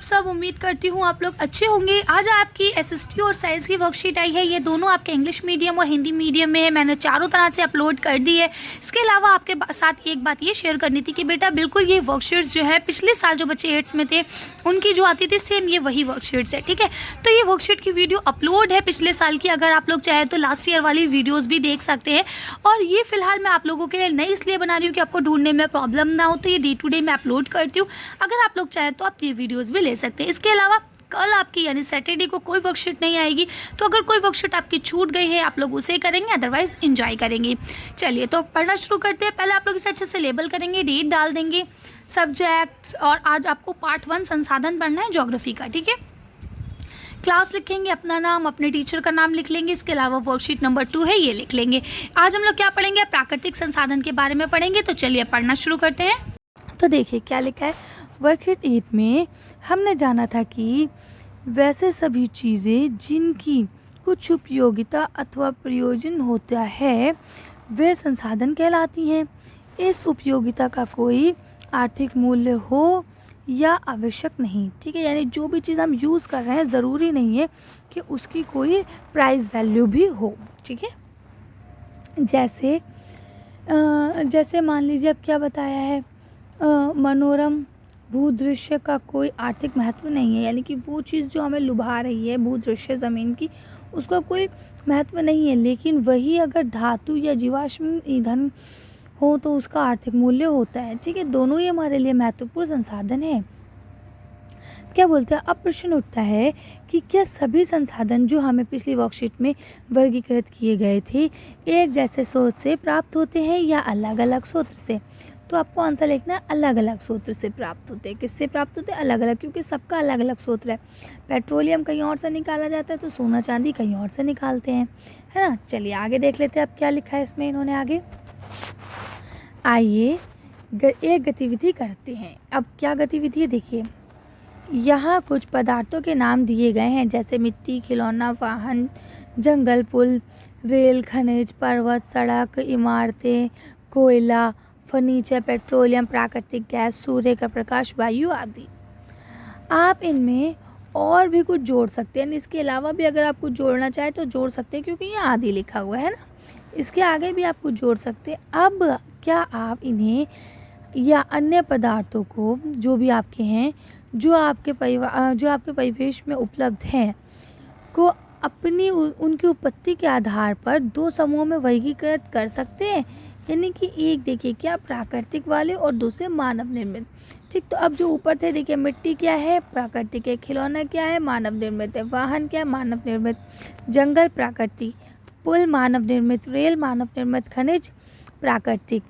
सब उम्मीद करती हूँ आप लोग अच्छे होंगे। आज आपकी एसएसटी और साइंस की वर्कशीट आई है। ये दोनों आपके इंग्लिश मीडियम और हिंदी मीडियम में है। मैंने चारों तरह से अपलोड कर दी है। इसके अलावा आपके साथ एक बात ये शेयर करनी थी कि बेटा बिल्कुल ये वर्कशीट्स जो है पिछले साल जो बच्चे 8th में थे उनकी जो आती थी सेम ये वही वर्कशीट्स है। ठीक है, तो ये वर्कशीट की वीडियो अपलोड है पिछले साल की। अगर आप लोग चाहें तो लास्ट ईयर वाली वीडियोज़ भी देख सकते हैं। और ये फिलहाल मैं आप लोगों के लिए नई इसलिए बना रही हूँ कि आपको ढूंढने में प्रॉब्लम ना हो, तो ये डे टू डे मैं अपलोड करती हूँ। अगर आप लोग चाहें तो आप ये वीडियोज़ भी ले सकते हैं। इसके अलावा कल आपकी यानी सैटरडे को कोई वर्कशीट नहीं आएगी, तो अगर कोई वर्कशीट आपकी छूट गई है आप लोग उसे करेंगे, अदरवाइज एंजॉय करेंगे। चलिए तो पढ़ना शुरू करते हैं। पहले आप लोग इसे अच्छे से लेबल करेंगे, डेट डाल देंगे, सब्जेक्ट्स, और आज आपको पार्ट 1 संसाधन पढ़ना है ज्योग्राफी का। ठीक है, क्लास लिखेंगे, अपना नाम, अपने टीचर का नाम लिख लेंगे। इसके अलावा वर्कशीट नंबर 2 है, ये लिख लेंगे। आज हम लोग क्या पढ़ेंगे, प्राकृतिक संसाधन के बारे में पढ़ेंगे। तो चलिए पढ़ना शुरू करते हैं। तो देखिए क्या लिखा है वर्कशीट 8 में। हमने जाना था कि वैसे सभी चीज़ें जिनकी कुछ उपयोगिता अथवा प्रयोजन होता है वे संसाधन कहलाती हैं। इस उपयोगिता का कोई आर्थिक मूल्य हो या आवश्यक नहीं। ठीक है, यानी जो भी चीज़ हम यूज़ कर रहे हैं ज़रूरी नहीं है कि उसकी कोई प्राइस वैल्यू भी हो। ठीक है, जैसे मान लीजिए अब क्या बताया है, मनोरम भूदृश्य का कोई आर्थिक महत्व नहीं है, यानी कि वो चीज़ जो हमें लुभा रही है भूदृश्य ज़मीन की, उसका कोई महत्व नहीं है। लेकिन वही अगर धातु या जीवाश्म ईंधन हो तो उसका आर्थिक मूल्य होता है। ठीक है, दोनों ही हमारे लिए महत्वपूर्ण संसाधन है। क्या बोलते हैं, अब प्रश्न उठता है कि क्या सभी संसाधन जो हमें पिछली वर्कशीट में वर्गीकृत किए गए थे एक जैसे स्रोत से प्राप्त होते हैं या अलग अलग स्रोत से। तो आपको आंसर लिखना है अलग अलग स्रोत से प्राप्त होते हैं। किससे प्राप्त होते हैं, अलग अलग, क्योंकि सबका अलग अलग स्रोत है। पेट्रोलियम कहीं और से निकाला जाता है तो सोना चांदी कहीं और से निकालते हैं, है ना। चलिए आगे देख लेते हैं अब क्या लिखा है इसमें इन्होंने आगे। आइए एक गतिविधि करते हैं। अब क्या गतिविधि है, देखिए यहाँ कुछ पदार्थों के नाम दिए गए हैं, जैसे मिट्टी, खिलौना, वाहन, जंगल, पुल, रेल, खनिज, पर्वत, सड़क, इमारतें, कोयला, फर्नीचर, पेट्रोलियम, प्राकृतिक गैस, सूर्य का प्रकाश, वायु आदि। आप इनमें और भी कुछ जोड़ सकते हैं। इसके अलावा भी अगर आप कुछ जोड़ना चाहें तो जोड़ सकते हैं, क्योंकि ये आदि लिखा हुआ है ना। इसके आगे भी आप कुछ जोड़ सकते हैं। अब क्या आप इन्हें या अन्य पदार्थों को जो भी आपके हैं, जो आपके परिवेश में उपलब्ध हैं, को अपनी उनकी उत्पत्ति के आधार पर 2 समूहों में वर्गीकृत कर सकते हैं। यानी कि एक देखिए क्या प्राकृतिक वाले और दूसरे मानव निर्मित। ठीक, तो अब जो ऊपर थे देखिए मिट्टी क्या है, प्राकृतिक है, खिलौना क्या है, मानव निर्मित है, वाहन क्या है, मानव निर्मित, जंगल प्राकृतिक, पुल मानव निर्मित, रेल मानव निर्मित, खनिज प्राकृतिक।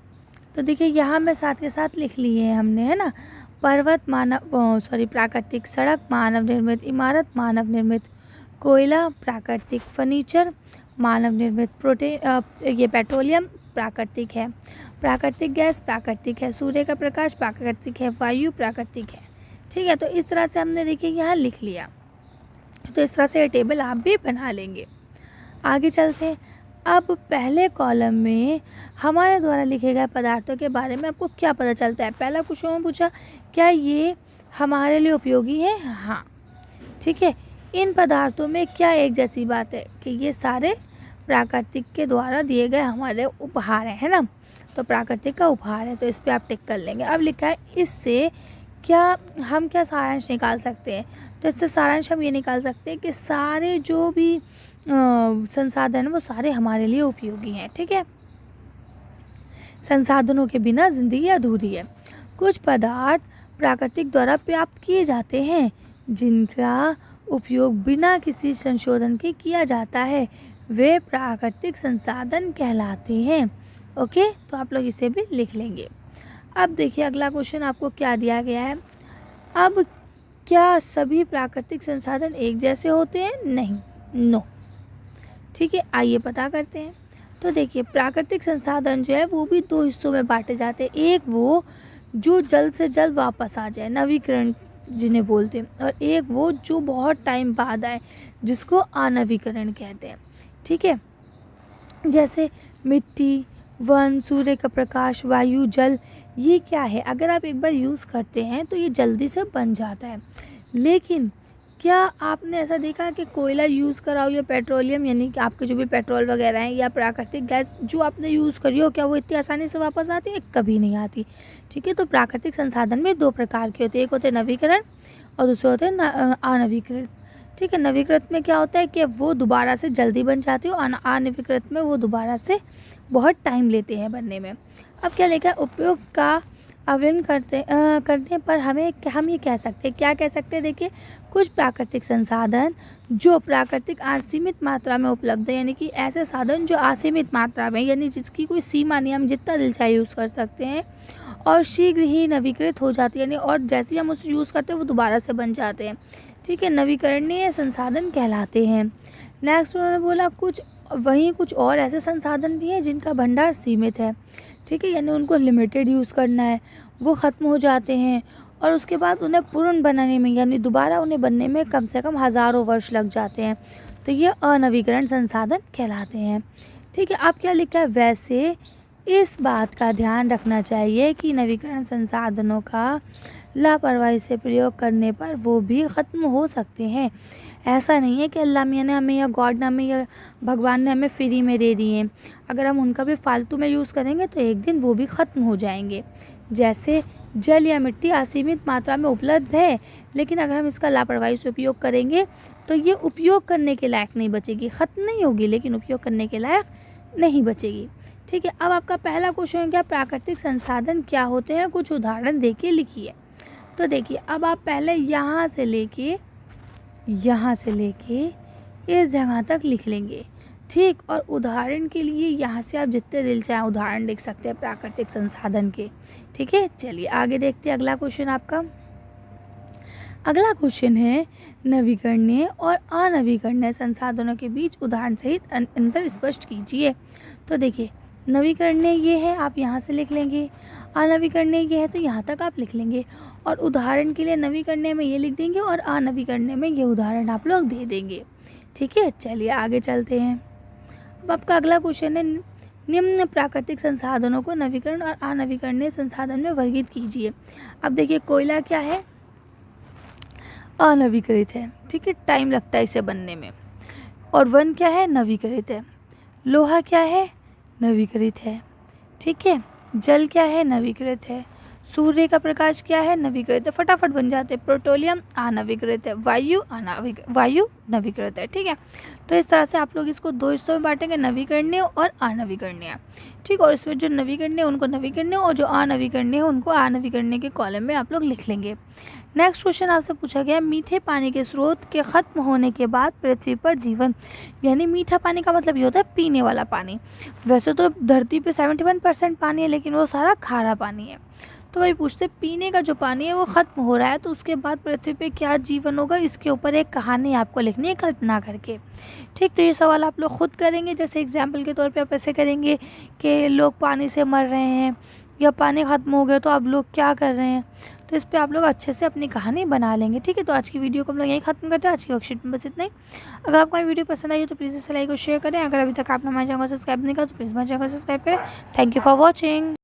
तो देखिए यहाँ में साथ के साथ लिख लिए हैं हमने, है ना। पर्वत प्राकृतिक, सड़क मानव निर्मित, इमारत मानव निर्मित, कोयला प्राकृतिक, फर्नीचर मानव निर्मित, ये पेट्रोलियम प्राकृतिक है, प्राकृतिक गैस प्राकृतिक है, सूर्य का प्रकाश प्राकृतिक है, वायु प्राकृतिक है। ठीक है, तो इस तरह से हमने देखिए यहाँ लिख लिया। तो इस तरह से ये टेबल आप भी बना लेंगे। आगे चलते हैं। अब पहले कॉलम में हमारे द्वारा लिखे गए पदार्थों के बारे में आपको क्या पता चलता है। पहला क्वेश्चन में पूछा क्या ये हमारे लिए उपयोगी है। हाँ, ठीक है। इन पदार्थों में क्या एक जैसी बात है कि ये सारे प्राकृतिक के द्वारा दिए गए हमारे उपहार हैं, है ना। तो प्राकृतिक का उपहार है, तो इस पर आप टिक कर लेंगे। अब लिखा है इससे हम क्या सारांश निकाल सकते हैं। तो इससे सारांश हम ये निकाल सकते हैं कि सारे जो भी संसाधन वो सारे हमारे लिए उपयोगी हैं। ठीक है, संसाधनों के बिना जिंदगी अधूरी है। कुछ पदार्थ प्राकृतिक द्वारा प्राप्त किए जाते हैं जिनका उपयोग बिना किसी संशोधन के किया जाता है, वे प्राकृतिक संसाधन कहलाते हैं। ओके, तो आप लोग इसे भी लिख लेंगे। अब देखिए अगला क्वेश्चन आपको क्या दिया गया है। अब क्या सभी प्राकृतिक संसाधन एक जैसे होते हैं। नहीं, नो। ठीक है, आइए पता करते हैं। तो देखिए प्राकृतिक संसाधन जो है वो भी 2 हिस्सों में बांटे जाते हैं। एक वो जो जल्द से जल्द वापस आ जाए, नवीकरण जिन्हें बोलते हैं, और एक वो जो बहुत टाइम बाद आए, जिसको अनवीकरण कहते हैं। ठीक है, जैसे मिट्टी, वन, सूर्य का प्रकाश, वायु, जल, ये क्या है, अगर आप एक बार यूज़ करते हैं तो ये जल्दी से बन जाता है। लेकिन क्या आपने ऐसा देखा कि कोयला यूज़ करा हो या पेट्रोलियम, यानी कि आपके जो भी पेट्रोल वगैरह हैं या प्राकृतिक गैस जो आपने यूज़ करी हो, क्या वो इतनी आसानी से वापस आती है? कभी नहीं आती। ठीक है, तो प्राकृतिक संसाधन में 2 प्रकार के होते हैं, एक होते हैं नवीकरण और दूसरे होते हैं अनवीकृत। ठीक है, नवीकृत में क्या होता है कि वो दोबारा से जल्दी बन जाते हो, और अनवीकृत में वो दोबारा से बहुत टाइम लेते हैं बनने में। अब क्या लिखा है, उपयोग का अवलंबन करने पर हम ये कह सकते हैं, क्या कह सकते हैं? देखिए, कुछ प्राकृतिक संसाधन जो प्राकृतिक असीमित मात्रा में उपलब्ध है, यानी कि ऐसे साधन जो असीमित मात्रा में, यानी जिसकी कोई सीमा नहीं, हम जितना दिल चाहे यूज़ कर सकते हैं और शीघ्र ही नवीकृत हो जाती है, यानी और जैसे ही हम उसे यूज़ करते हैं वो दोबारा से बन जाते हैं। ठीक है, नवीकरणीय संसाधन कहलाते हैं। नेक्स्ट उन्होंने बोला कुछ और ऐसे संसाधन भी हैं जिनका भंडार सीमित है। ठीक है, यानी उनको लिमिटेड यूज़ करना है, वो ख़त्म हो जाते हैं और उसके बाद उन्हें पूर्ण बनाने में, यानी दोबारा उन्हें बनने में कम से कम हज़ारों वर्ष लग जाते हैं, तो ये अनवीकरण संसाधन कहलाते हैं। ठीक है, अब क्या लिखा है, वैसे इस बात का ध्यान रखना चाहिए कि नवीकरण संसाधनों का लापरवाही से प्रयोग करने पर वो भी ख़त्म हो सकते हैं। ऐसा नहीं है कि अल्लाह मियाँ ने हमें या गॉड ने हमें या भगवान ने हमें फ्री में दे दिए, अगर हम उनका भी फालतू में यूज़ करेंगे तो एक दिन वो भी ख़त्म हो जाएंगे। जैसे जल या मिट्टी असीमित मात्रा में उपलब्ध है, लेकिन अगर हम इसका लापरवाही से उपयोग करेंगे तो ये उपयोग करने के लायक नहीं बचेगी, ख़त्म नहीं होगी लेकिन उपयोग करने के लायक नहीं बचेगी। ठीक है, अब आपका पहला क्वेश्चन क्या, प्राकृतिक संसाधन क्या होते हैं, कुछ उदाहरण देके लिखिए। तो देखिए, अब आप पहले यहाँ से लेके इस जगह तक लिख लेंगे। ठीक, और उदाहरण के लिए यहाँ से आप जितने दिल चाहे उदाहरण लिख सकते हैं प्राकृतिक संसाधन के। ठीक है, चलिए आगे देखते हैं अगला क्वेश्चन आपका। अगला क्वेश्चन है, नवीकरणीय और अनवीकरणीय संसाधनों के बीच उदाहरण सहित अंतर स्पष्ट कीजिए। तो देखिए, नवीकरणीय ये है, आप यहाँ से लिख लेंगे, अनवीकरणीय ये है तो यहाँ तक आप लिख लेंगे, और उदाहरण के लिए नवीकरणीय में ये लिख देंगे और अनवीकरणीय में ये उदाहरण आप लोग दे देंगे। ठीक है, चलिए आगे चलते हैं। अब आपका अगला क्वेश्चन है, निम्न प्राकृतिक संसाधनों को नवीकरण और अनवीकरणीय संसाधन में वर्गीकृत कीजिए। अब देखिए, कोयला क्या है, अनवीकृत है। ठीक है, टाइम लगता है इसे बनने में। और वन क्या है, नवीकृत है। लोहा क्या है, नवीकृत है। ठीक है, जल क्या है, नवीकृत है। सूर्य का प्रकाश क्या है, नवीकृत है, फटाफट बन जाते हैं। पेट्रोलियम अनवीकृत है। वायु नवीकृत है। ठीक है, तो इस तरह से आप लोग इसको 2 हिस्सों में बांटेंगे, नवीकरणीय और अनवीकरणीय। ठीक, और इसमें जो नवीकरणीय उनको नवीकरणीय और जो अनवीकरणीय उनको अनवीकरणीय के कॉलम में आप लोग लिख लेंगे। नेक्स्ट क्वेश्चन आपसे पूछा गया, मीठे पानी के स्रोत के ख़त्म होने के बाद पृथ्वी पर जीवन, यानी मीठा पानी का मतलब ये होता है पीने वाला पानी। वैसे तो धरती पे 71% पानी है, लेकिन वो सारा खारा पानी है। तो वही पूछते, पीने का जो पानी है वो ख़त्म हो रहा है, तो उसके बाद पृथ्वी पे क्या जीवन होगा, इसके ऊपर एक कहानी आपको लिखनी है कल्पना करके। ठीक, तो ये सवाल आप लोग खुद करेंगे। जैसे एग्जाम्पल के तौर पे आप ऐसे करेंगे कि लोग पानी से मर रहे हैं या पानी ख़त्म हो गया तो आप लोग क्या कर रहे हैं, तो इस पर आप लोग अच्छे से अपनी कहानी बना लेंगे। ठीक है, तो आज की वीडियो को हम लोग यहीं ख़त्म करते हैं। आज की वर्कशीट में बस इतना ही। अगर आपको ये वीडियो पसंद आई तो प्लीज़ इस लाइक को शेयर करें। अगर अभी तक आपने हमारे चैनल को सब्सक्राइब नहीं किया तो प्लीज़ हमारे चैनल को सब्सक्राइब करें। Thank you for watching.